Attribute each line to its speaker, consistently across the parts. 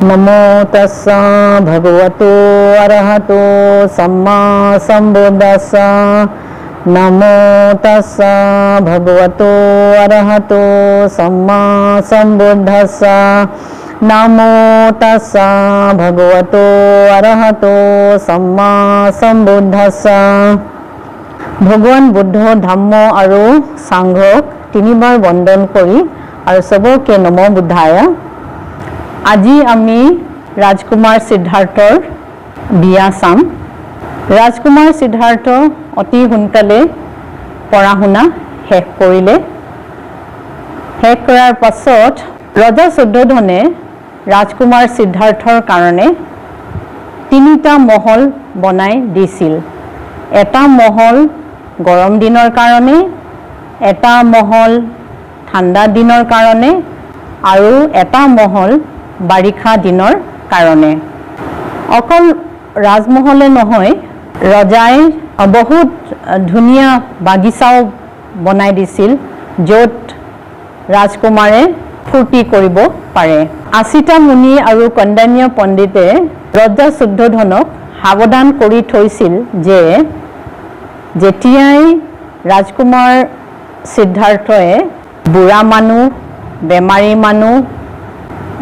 Speaker 1: नमो तस्सा भगवतो अरहतो सम्मा सम्बुद्धस्सा नमो तस्सा भगवतो अरहतो सम्मा सम्बुद्धस्सा नमो तस्सा भगवतो अरहतो सम्मा सम्बुद्धस्सा भगवान बुद्ध धम्म और सांघक तीनिबार बंदन करी और सबके नमो बुद्धाय। আজি আমি राजकुमार सिद्धार्थर बिया चाम। राजकुमार सिद्धार्थ अति सोनकाले पढ़ा शुना शेष करिले। शेष करार पाছত रजा शुद्धोधने राजकुमार सिद्धार्थर कारणे तीनिटा महल बनाई दिছিল। एटा महल गरम दिनर कारणे, एटा महल ठंडा दिनर कारणे और एटा महल बारिषा दिनर कारणे। अकल राजमहले নহয়, रजाय बहुत धुनिया बागिचाओ बनाई दिছিল जत राजकुमारे फूर्ति करिब पारे। 80टा मुनि और कन्दान्य पंडिते रजा शुद्धोधनक सावधान करि थैছিল जे जेतियाय राजकुमार सिद्धार्थए बुढ़ा मानुह, बेमारी मानुह,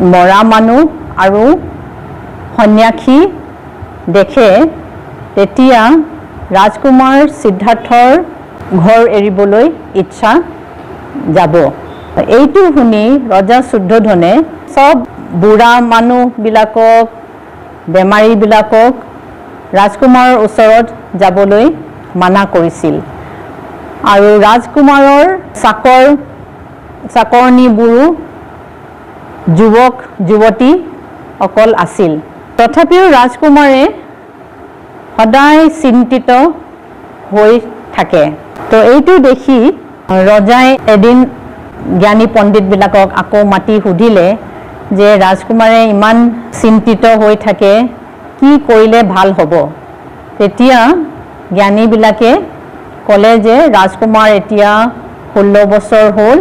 Speaker 1: मरा मानुह और सन्यासी देखे तेतिया राजकुमार सिद्धार्थर घर एरिबोलै इच्छा जाब। एइटु शुनि रजा शुद्धोधने सब बुढ़ा मानुह बिलाকক, बेमारी बिलाকক राजकुमार ओसरत जाबोलै माना करिছিল और राजकुमारर चाकर चाकरनीबुरो युवक युवती अकल आसिल। तथापिও राजकुमारे सदाय चिंतित হৈ থাকে। तो এইটো देखि रजाय एदिन ज्ञानी पंडित बिलाকক आको माति सुधिले जे राजकुमारे इमान चिंतित হৈ থাকে, कि करिले ভাল हब। तेतिया ज्ञानी बिलाके कले जे राजकुमार एतिया 16 बছर हल,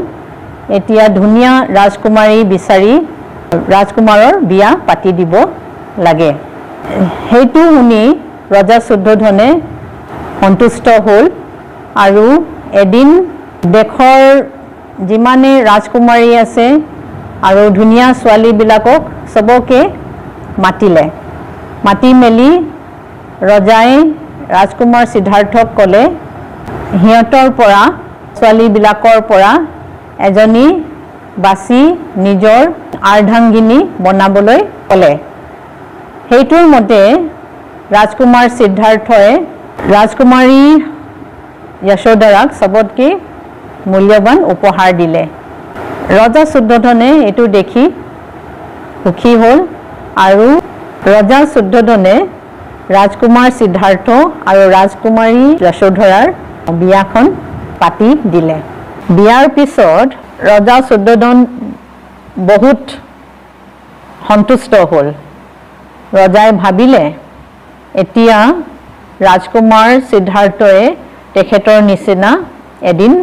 Speaker 1: एतिया धुनिया राजकुमारी बिचारी राजकुमारर बिया पाति दिब लागे। हेतु शुनि रजा शुद्धोधने सन्तुष्ट हल और एदिन देशर जिमाने राजकुमारी आछे और धुनिया छोवाली बिलाকক सबके मातिले। माति मेली रजाय राजकुमार सिद्धार्थक कले हिहतर परा छोवाली बिलाकर परा एजनी बासी निजर अर्धांगिनी बनाबोलै कले। हेतुर मते राजकुमार सिद्धार्थए राजकुमारी यशोधराक सबतके मूल्यवान उपहार दिले। रजा शुद्धोधने एटु देखि सुखी हल और रजा शुद्धोधने राजकुमार सिद्धार्थ और राजकुमारी यशोधरार बियाखन पाति दिले। बियार पिছত रजा शुद्धोधन बहुत सन्तुष्ट हल। रजाय भाबिले एतिया राजकुमार सिद्धार्थए तेखेतर निचिना एदिन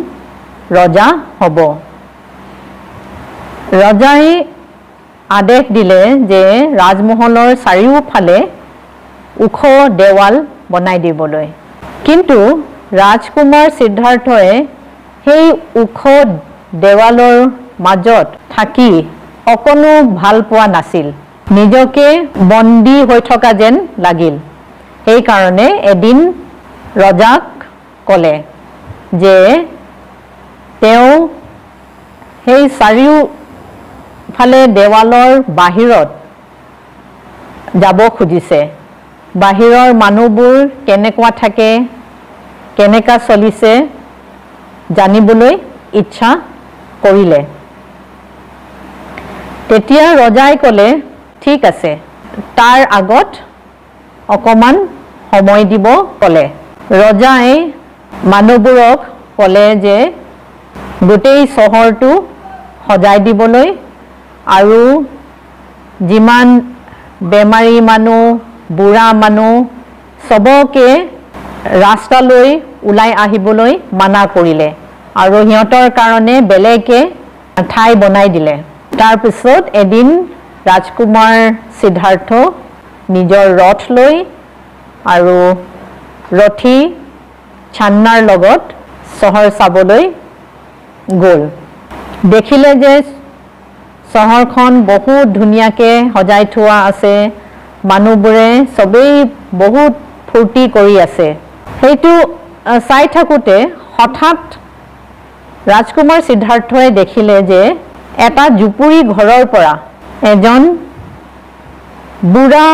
Speaker 1: रजा हब। रजाय आदेश दिले जे राजमहलर चारिओफाले उख देवाल बनाई दिबोलै। किन्तु राजकुमार सिद्धार्थए हेई उख देवालर माजत थाकी अकनो भाल पोৱা नाছিল। निजके बंदी হৈ থকা যেন লাগিল। এই কারণে এদিন रजाक कले जे तेও हेई चारिওফালে देवालर बाहिरत যাব খুজিছে। बाहिरर मानुहबुर केनेकुवा थाके, केनेका चलिছে जानिबोलै इच्छा करिले। तेतिया रजाय कले ठीक आछे, तार आगत अकमान समय दिब कले। रजाय मानुहबुरक कले जे गोटेई सहरटु सजाई दिबोलै आरु जिमान बेमारी मानुह, बुढ़ा मानुह सबके रास्ताলৈ उलाई आहिबोलै माना करिले और सिहतर कारणे बेलेगे ठाई बनाई दिले। तार पिছত एदिन ৰাজকুমাৰ সিদ্ধাৰ্থ নিজৰ ৰথ লৈ আৰু ৰথী চান্নাৰ লগত চহৰ চাবলৈ গ'ল। দেখিলে যে চহৰখন বহুত ধুনীয়াকৈ সজাই থোৱা আছে, মানুহবোৰে চবেই বহুত ফূৰ্তি কৰি আছে। সেইটো চাই থাকোঁতে হঠাৎ ৰাজকুমাৰ সিদ্ধাৰ্থই দেখিলে যে এটা জুপুৰি ঘৰৰ পৰা এজন বুঢ়া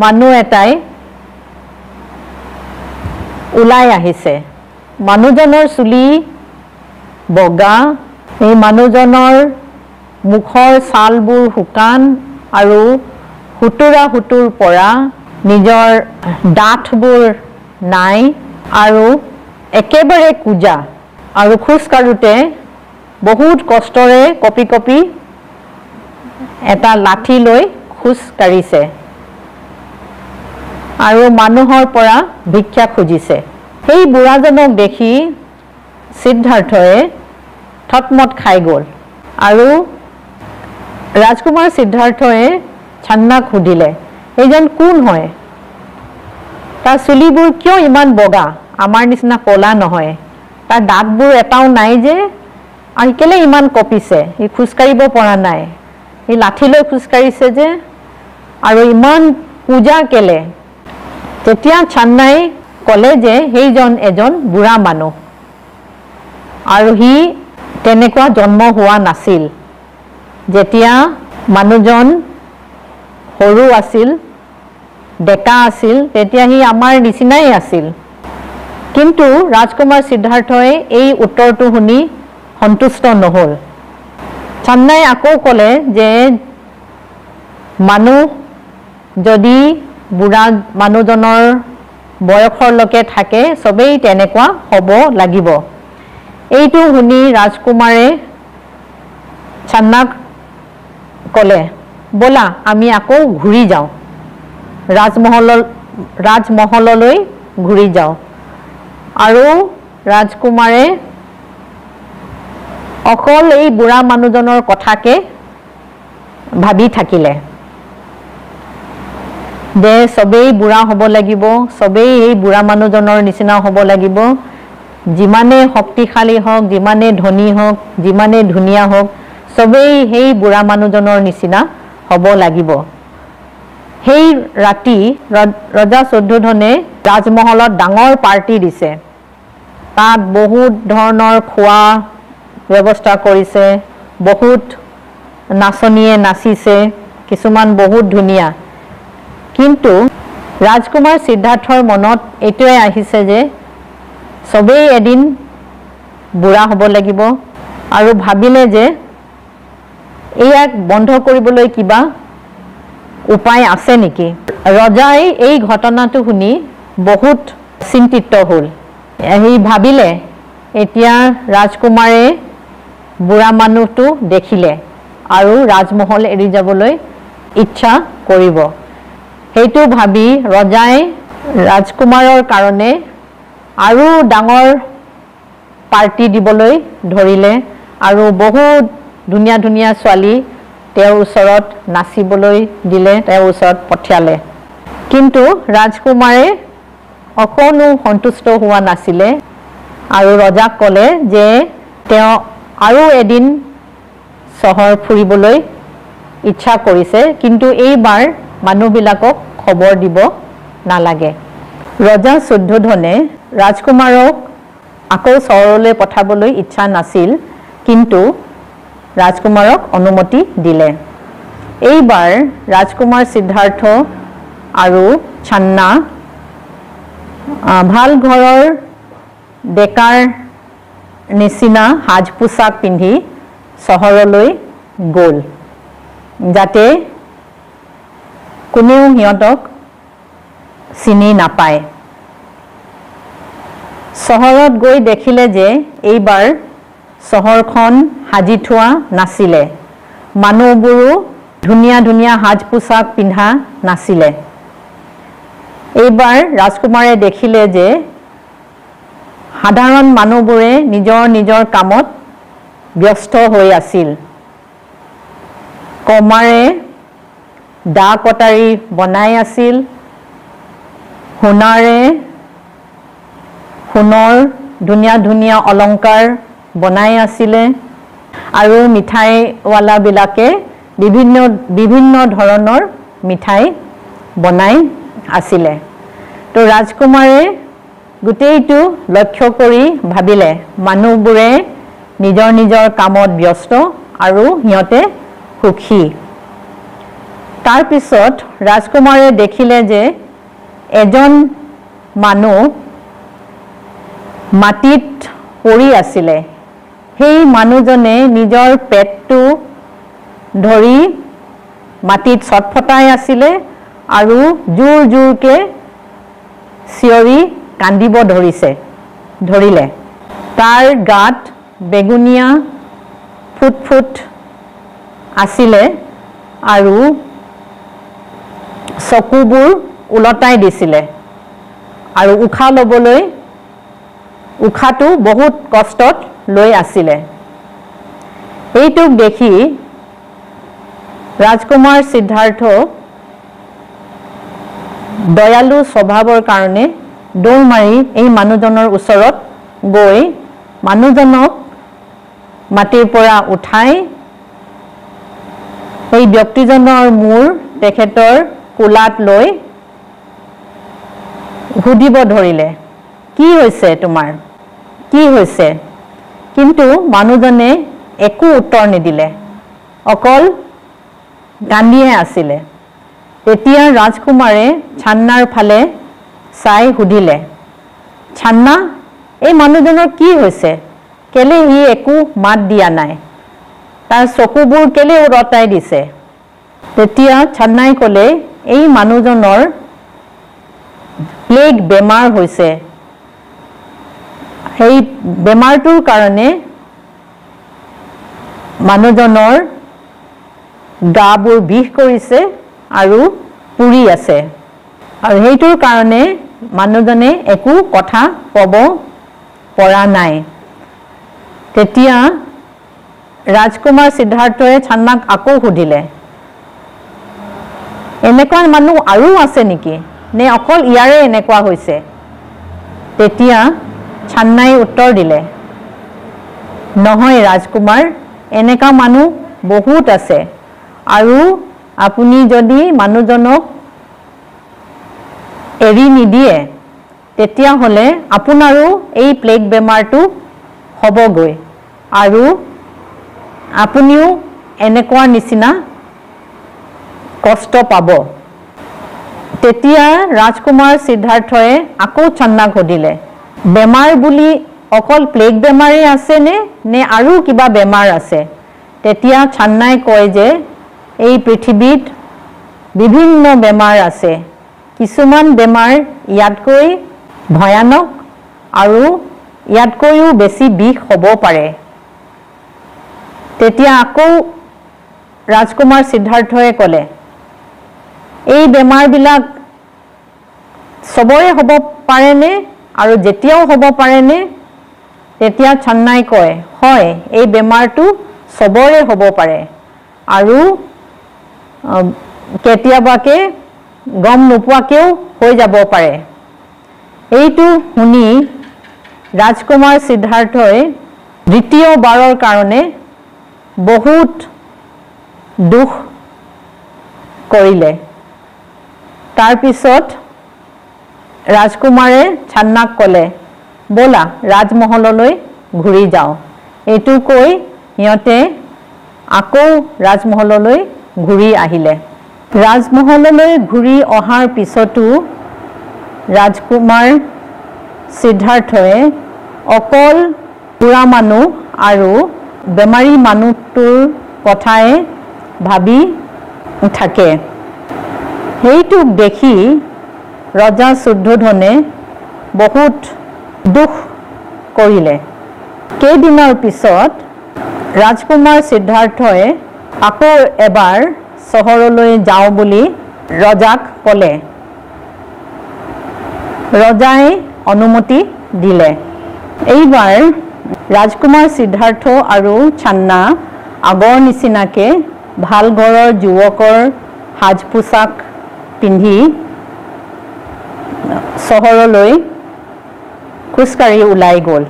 Speaker 1: মানুহ এটাই ওলাই আহিছে। মানুহজনৰ চুলি বগা, এই মানুহজনৰ মুখৰ ছালবোৰ শুকান আৰু হুতুৰ পৰা নিজৰ দাঁতবোৰ নাই আৰু একেবাৰে কোজা, আৰু খোজ কাঢ়োতে বহুত কষ্টৰে কঁপি কঁপি এটা লাঠি লৈ খোজ কাঢ়িছে আৰু মানুহৰ পৰা ভিক্ষা খুজিছে। সেই বুঢ়াজনক দেখি সিদ্ধাৰ্থই থতমত খাই গ'ল আৰু ৰাজকুমাৰ সিদ্ধাৰ্থই চান্নাক সুধিলে, এইজন কোন হয়? তাৰ চুলিবোৰ কিয় ইমান বগা, আমাৰ নিচিনা ক'লা নহয়? তাৰ দাঁতবোৰ এটাও নাই যে, আৰু কেলে ইমান কঁপিছে? সি খোজকাঢ়িব পৰা নাই, সি লাঠি লৈ খোজকাঢ়িছে যে, আৰু ইমান পূজা কেলে? তেতিয়া চান্নাই ক'লে যে সেইজন এজন বুঢ়া মানুহ আৰু সি তেনেকুৱা জন্ম হোৱা নাছিল। যেতিয়া মানুহজন সৰু আছিল, ডেকা আছিল, তেতিয়া সি আমাৰ নিচিনাই আছিল। কিন্তু ৰাজকুমাৰ সিদ্ধাৰ্থই এই উত্তৰটো শুনি সন্তুষ্ট নহ'ল। চান্নাই আকৌ ক'লে যে মানুহ যদি বুঢ়া মানুহজনৰ বয়সলৈকে থাকে, চবেই তেনেকুৱা হ'ব লাগিব। এইটো শুনি ৰাজকুমাৰে চান্নাক ক'লে, ব'লা আমি আকৌ ঘূৰি যাওঁ, ৰাজমহললৈ ঘূৰি যাওঁ। আৰু ৰাজকুমাৰে অকল এই বুঢ়া মানুহজনৰ কথাকে ভাবি থাকিলে যে চবেই বুঢ়া হ'ব লাগিব, চবেই এই বুঢ়া মানুহজনৰ নিচিনা হ'ব লাগিব, যিমানে শক্তিশালী হওক, যিমানে ধনী হওক, যিমানে ধুনীয়া হওক, চবেই সেই বুঢ়া মানুহজনৰ নিচিনা হ'ব লাগিব। সেই ৰাতি ৰজা শুদ্ধোধনে ৰাজমহলত ডাঙৰ পাৰ্টি দিছে। তাত বহুত ধৰণৰ খোৱা ব্যৱস্থা কৰিছে, বহুত নাচনীয়ে নাচিছে, কিছুমান বহুত ধুনীয়া। কিন্তু ৰাজকুমাৰ সিদ্ধাৰ্থৰ মনত এইটোৱে আহিছে যে চবেই এদিন বুঢ়া হ'ব লাগিব, আৰু ভাবিলে যে ইয়াক বন্ধ কৰিবলৈ কিবা উপায় আছে নেকি। ৰজাই এই ঘটনাটো শুনি বহুত চিন্তিত হ'ল। সি ভাবিলে এতিয়া ৰাজকুমাৰে বুঢ়া মানুহটো দেখিলে আৰু ৰাজমহল এৰি যাবলৈ ইচ্ছা কৰিব। সেইটো ভাবি ৰজাই ৰাজকুমাৰৰ কাৰণে আৰু ডাঙৰ পাৰ্টি দিবলৈ ধৰিলে আৰু বহুত ধুনীয়া ধুনীয়া ছোৱালী তেওঁৰ ওচৰত নাচিবলৈ দিলে, তেওঁৰ ওচৰত পঠিয়ালে। কিন্তু ৰাজকুমাৰে অকণো সন্তুষ্ট হোৱা নাছিলে আৰু ৰজাক ক'লে যে তেওঁ আৰু এদিন চহৰ ফুৰিবলৈ ইচ্ছা কৰিছে, কিন্তু এইবাৰ মানুহবিলাকক খবৰ দিব নালাগে। ৰজা শুদ্ধোধনে ৰাজকুমাৰক আকৌ চহৰলৈ পঠাবলৈ ইচ্ছা নাছিল, কিন্তু ৰাজকুমাৰক অনুমতি দিলে। এইবাৰ ৰাজকুমাৰ সিদ্ধাৰ্থ আৰু চান্না ভাল ঘৰৰ ডেকাৰ নিচিনা সাজ পোছাক পিন্ধি চহৰলৈ গ'ল, যাতে কোনেও সিহঁতক চিনি নাপায়। চহৰত গৈ দেখিলে যে এইবাৰ চহৰখন সাজি থোৱা নাছিলে, মানুহবোৰো ধুনীয়া ধুনীয়া সাজ পোছাক পিন্ধা নাছিলে। এইবাৰ ৰাজকুমাৰে দেখিলে যে সাধাৰণ মানুহবোৰে নিজৰ নিজৰ কামত ব্যস্ত হৈ আছিল। কমাৰে দা কটাৰী বনাই আছিল সোণৰ ধুনীয়া ধুনীয়া অলংকাৰ বনাই আছিলে আৰু মিঠাইৱালাবিলাকে বিভিন্ন ধৰণৰ মিঠাই বনাই আছিলে তো ৰাজকুমাৰে গোটেইটো লক্ষ্য কৰি ভাবিলে মানুহবোৰে নিজৰ নিজৰ কামত ব্যস্ত আৰু সিহঁতে সুখী তাৰ পিছত ৰাজকুমাৰে দেখিলে যে এজন মানুহ মাটিত পৰি আছিলে সেই মানুহজনে নিজৰ পেটটো ধৰি মাটিত ছটফটাই আছিলে আৰু জোৰ জোৰকে চিঞৰি কান্দিব ধৰিলে তাৰ গাত বেগুনীয়া ফুট আছিলে আৰু চকুবোৰ উলটাই দিছিলে আৰু উশাহটো বহুত কষ্টত লৈ আছিলে এইটোক দেখি ৰাজকুমাৰ সিদ্ধাৰ্থ দয়ালু স্বভাৱৰ কাৰণে দৌৰ মাৰি এই মানুহজনৰ ওচৰত গৈ মানুহজনক মাটিৰ পৰা উঠাই এই ব্যক্তিজনৰ মূৰ তেখেতৰ কোলাত লৈ সুধিব ধৰিলে কি হৈছে তোমাৰ কি হৈছে কিন্তু মানুহজনে একো উত্তৰ নিদিলে অকল কান্দিয়ে আছিলে তেতিয়া ৰাজকুমাৰে ছান্নাৰ ফালে চাই সুধিলে ছান্না এই মানুহজনৰ কি হৈছে কেলে ই একো মাত দিয়া নাই তাৰ চকুবোৰ কেলে উলটাই দিছে তেতিয়া ছান্নাই ক'লে এই মানুহজনৰ প্লেগ বেমাৰ হৈছে সেই বেমাৰটোৰ কাৰণে মানুহজনৰ গাবোৰ বিষ কৰিছে আৰু পুৰি আছে আৰু সেইটোৰ কাৰণে মানুহজনে একো কথা ক'ব পৰা নাই তেতিয়া ৰাজকুমাৰ সিদ্ধাৰ্থই ছান্নাক আকৌ সুধিলে এনেকুৱা মানুহ আৰু আছে নেকি নে অকল ইয়াৰে এনেকুৱা হৈছে তেতিয়া ছান্নাই উত্তৰ দিলে নহয় ৰাজকুমাৰ এনেকুৱা মানুহ বহুত আছে আৰু আপুনি যদি মানুহজনক এৰি নিদিয়ে তেতিয়া হলে আপোনাৰো এই প্লেগ বেমাৰটো হ'বগৈ আৰু আপুনিও এনেকুৱা নিচিনা কষ্ট পাব তেতিয়া ৰাজকুমাৰ সিদ্ধাৰ্থই আকৌ ছান্নাক সুধিলে বেমাৰ বুলি অকল প্লেগ বেমাৰে আছে নে আৰু কিবা বেমাৰ আছে তেতিয়া ছান্নাই কয় যে এই পৃথিৱীত বিভিন্ন বেমাৰ আছে কিছুমান বেমাৰ ইয়াতকৈ ভয়ানক আৰু ইয়াতকৈও বেছি বিষ হ'ব পাৰে তেতিয়া আকৌ ৰাজকুমাৰ সিদ্ধাৰ্থই ক'লে এই বেমাৰবিলাক সবৰে হ'ব পাৰেনে আৰু যেতিয়াও হ'ব পাৰেনে তেতিয়া ছান্নাই কয় হয় এই বেমাৰটো সবৰে হ'ব পাৰে আৰু কেতিয়াবাকে গম নোপোৱাকেও হৈ যাব পাৰে এইটো শুনি ৰাজকুমাৰ সিদ্ধাৰ্থই দ্বিতীয়বাৰৰ কাৰণে বহুত দুখ কৰিলে তাৰ পিছত ৰাজকুমাৰে ছান্নাক ক'লে ব'লা ৰাজমহললৈ ঘূৰি যাওঁ এইটো কৈ সিহঁতে আকৌ ৰাজমহললৈ ঘূৰি আহিলে ৰাজমহললৈ ঘূৰি অহাৰ পিছতো ৰাজকুমাৰ সিদ্ধাৰ্থই অকল বুঢ়া মানুহ আৰু বেমাৰী মানুহটোৰ কথাই ভাবি থাকে সেইটোক দেখি ৰজা শুদ্ধোধনে বহুত দুখ কৰিলে কেইদিনৰ পিছত ৰাজকুমাৰ সিদ্ধাৰ্থই আকৌ এবাৰ চহৰলৈ যাওঁ বুলি ৰজাক ক'লে ৰজাই অনুমতি দিলে এইবাৰ ৰাজকুমাৰ সিদ্ধাৰ্থ আৰু ছান্না আগৰ নিচিনাকে ভাল ঘৰৰ যুৱকৰ সাজ পোছাক পিন্ধি চহৰলৈ খোজকাঢ়ি ওলাই গ'ল।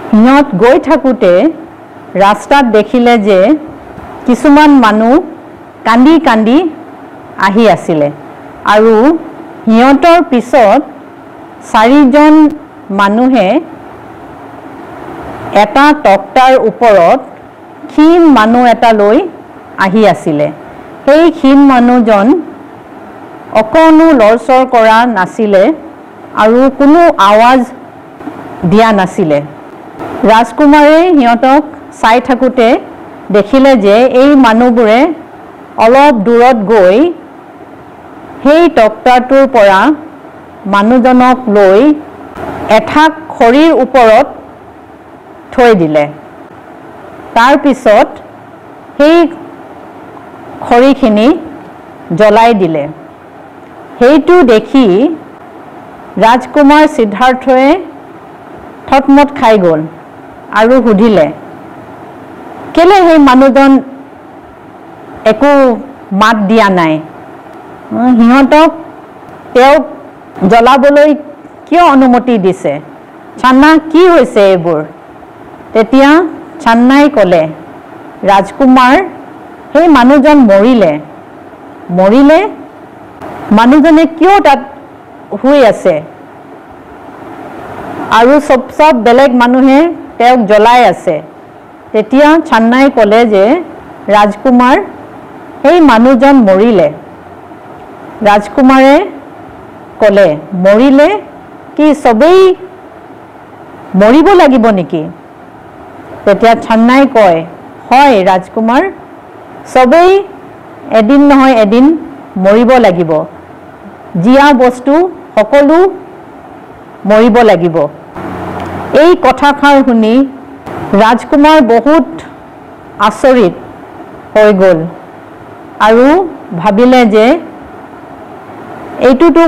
Speaker 1: সিহঁত গৈ থাকোঁতে ৰাস্তাত দেখিলে যে কিছুমান মানুহ কান্দি কান্দি আহি আছিলে আৰু সিহঁতৰ পিছত 4জন মানুহে এটা তক্তাৰ ওপৰত ক্ষীণ মানুহ এটা লৈ আহি আছিলে। সেই ক্ষীণ মানুহজন অকণো লৰচৰ কৰা নাছিলে আৰু কোনো আৱাজ দিয়া নাছিলে। ৰাজকুমাৰে সিহঁতক চাই থাকোঁতে দেখিলে যে এই মানুহবোৰে অলপ দূৰত গৈ সেই তক্তাটোৰ পৰা মানুহজনক লৈ এঠাক খৰিৰ ওপৰত থৈ দিলে। তাৰ পিছত সেই খৰিখিনি জ্বলাই দিলে। সেইটো দেখি ৰাজকুমাৰ সিদ্ধাৰ্থই থতমত খাই গ'ল আৰু সুধিলে, কেলে সেই মানুহজন একো মাত দিয়া নাই? সিহঁতক তেওঁক জ্বলাবলৈ কিয় অনুমতি দিছে? চান্না, কি হৈছে এইবোৰ? তেতিয়া চান্নাই ক'লে, ৰাজকুমাৰ, সেই মানুহজন মৰিলে মানুহজনে কিয় তাত শুই আছে আৰু চব বেলেগ মানুহে তেওঁক জ্বলাই আছে? তেতিয়া চান্নাই ক'লে যে ৰাজকুমাৰ, সেই মানুহজন মৰিলে। ৰাজকুমাৰে ক'লে, মৰিলে কি চবেই মৰিব লাগিব নেকি? তেতিয়া চান্নাই কয়, হয় ৰাজকুমাৰ, চবেই এদিন নহয় এদিন মৰিব লাগিব। জীয়া বস্তু সকলো মৰিব লাগিব। এই কথাষাৰ শুনি ৰাজকুমাৰ বহুত আচৰিত হৈ গ'ল আৰু ভাবিলে যে এইটোতো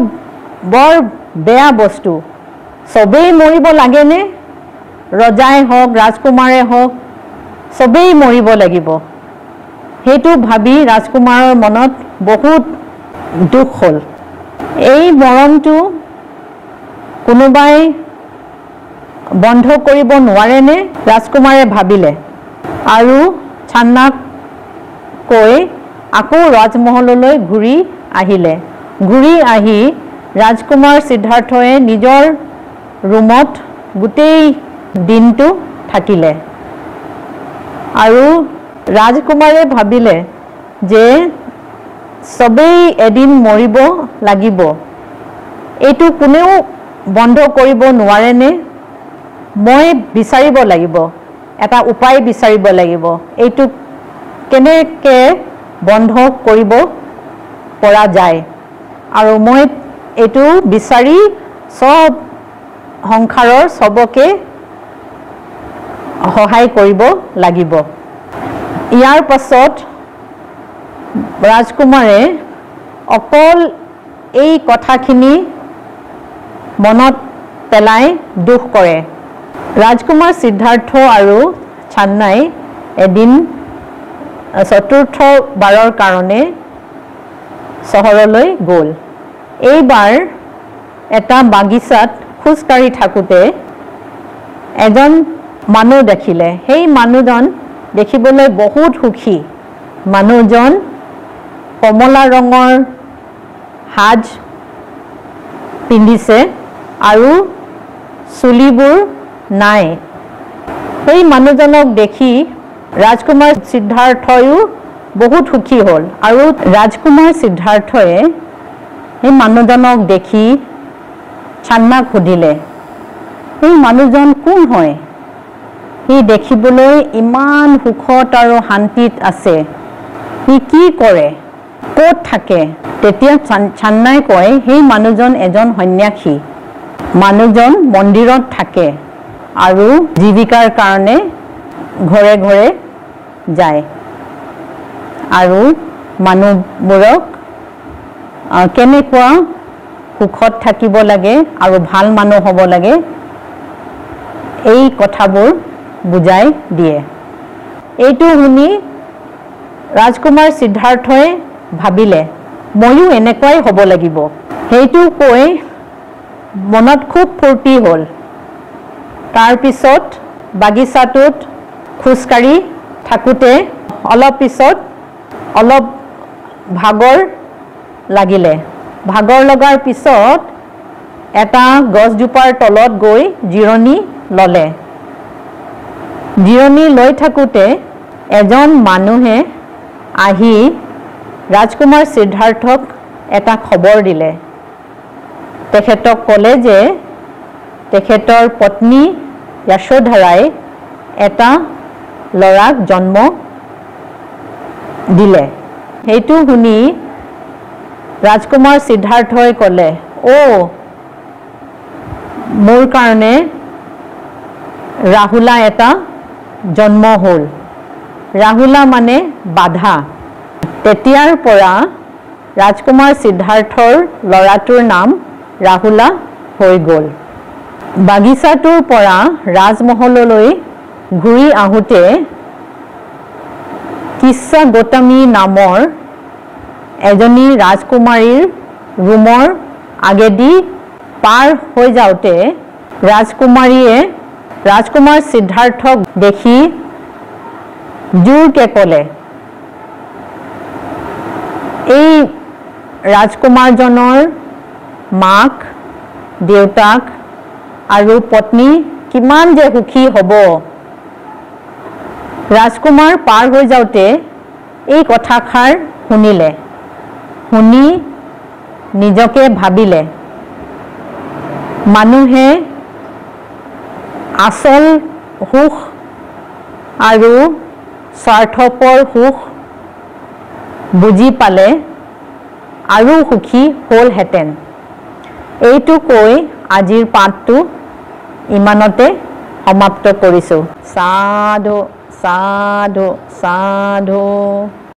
Speaker 1: বৰ বেয়া বস্তু। চবেই মৰিব লাগেনে? ৰজাই হওক, ৰাজকুমাৰে হওক, চবেই মৰিব লাগিব। সেইটো ভাবি ৰাজকুমাৰৰ মনত বহুত দুখ হ'ল। এই মৰণটো কোনোবাই বন্ধ কৰিব নোৱাৰেনে? ৰাজকুমাৰে ভাবিলে আৰু চান্নাক কৈ আকৌ ৰাজমহললৈ ঘূৰি আহিলে। ঘূৰি আহি ৰাজকুমাৰ সিদ্ধাৰ্থই নিজৰ ৰুমত গোটেই দিনটো থাকিলে আৰু ৰাজকুমাৰে ভাবিলে যে চবেই এদিন মৰিব লাগিব। এইটো কোনেও বন্ধ কৰিব নোৱাৰেনে? মই বিচাৰিব লাগিব, এটা উপায় বিচাৰিব লাগিব। এইটো কেনেকৈ বন্ধ কৰিব পৰা যায় আৰু মই এইটো বিচাৰি চব সংসাৰৰ চবকে সহায় কৰিব লাগিব। ইয়াৰ পাছত ৰাজকুমাৰে অকল এই কথাখিনি মনত পেলাই দুখ কৰে। ৰাজকুমাৰ সিদ্ধাৰ্থ আৰু চান্নাই এদিন চতুৰ্থবাৰৰ কাৰণে চহৰলৈ গ'ল। এইবাৰ এটা বাগিচাত খোজকাঢ়ি থাকোঁতে এজন মানুহ দেখিলে। সেই মানুহজন দেখিবলৈ বহুত সুখী। মানুহজন কমলা ৰঙৰ সাজ পিন্ধিছে আৰু চুলিবোৰ নাই। সেই মানুহজনক দেখি ৰাজকুমাৰ সিদ্ধাৰ্থয়ো বহুত সুখী হ'ল আৰু ৰাজকুমাৰ সিদ্ধাৰ্থয়ে সেই মানুহজনক দেখি চান্নাক সুধিলে, সেই মানুহজন কোন হয়? সি দেখিবলৈ ইমান সুখত আৰু শান্তিত আছে, সি কি কৰে, ক'ত থাকে? তেতিয়া চান্নাই কয়, সেই মানুহজন এজন সন্যাসী। মানুহজন মন্দিৰত থাকে আৰু জীৱিকাৰ কাৰণে ঘৰে ঘৰে যায় আৰু মানুহবোৰক কেনেকুৱা সুখত থাকিব লাগে আৰু ভাল মানুহ হ'ব লাগে এই কথাবোৰ বুজাই দিয়ে। এইটো শুনি ৰাজকুমাৰ সিদ্ধাৰ্থই ভাবিলে ময়ো এনেকুৱাই হ'ব লাগিব। সেইটো কৈ মনত খুব ফূৰ্তি হ'ল। তাৰপিছত বাগিচাটোত খোজকাঢ়ি থাকোঁতে অলপ পিছত অলপ ভাগৰ লাগিলে। ভাগৰ লগাৰ পিছত এটা গছজোপাৰ তলত গৈ জিৰণি ল'লে। জিৰণি লৈ থাকোঁতে এজন মানুহে আহি ৰাজকুমাৰ সিদ্ধাৰ্থক এটা খবৰ দিলে। তেখেতক ক'লে যে তেখেতৰ পত্নী যশোধৰাই এটা ল'ৰাক জন্ম দিলে। সেইটো শুনি ৰাজকুমাৰ সিদ্ধাৰ্থই ক'লে, মোৰ কাৰণে ৰাহুলা এটা জন্ম হ'ল। ৰাহুলা মানে বাধা। তেতিয়াৰ পৰা ৰাজকুমাৰ সিদ্ধাৰ্থৰ ল'ৰাটোৰ নাম ৰাহুলা হৈ গ'ল। বাগিচাটোৰ পৰা ৰাজমহললৈ ঘূৰি আহোঁতে কিচ্ছা গৌতমী নামৰ এজনী ৰাজকুমাৰীৰ ৰুমৰ আগেদি পাৰ হৈ যাওঁতে ৰাজকুমাৰীয়ে ৰাজকুমাৰ সিদ্ধাৰ্থক দেখি জোৰকে ক'লে, এই ৰাজকুমাৰজনৰ মাক, দেউতাক আৰু পত্নী কিমান যে সুখী হ'ব। ৰাজকুমাৰ পাৰ হৈ যাওঁতে এই কথাষাৰ শুনিলে। শুনি নিজকে ভাবিলে, মানুহে আচল সুখ আৰু স্বাৰ্থপৰ সুখ বুজি পালে আৰু সুখী হ'লহেঁতেন। এইটো কৈ আজিৰ পাঠটো ইমানতে সমাপ্ত কৰিছোঁ। সাধু সাধু সাধু।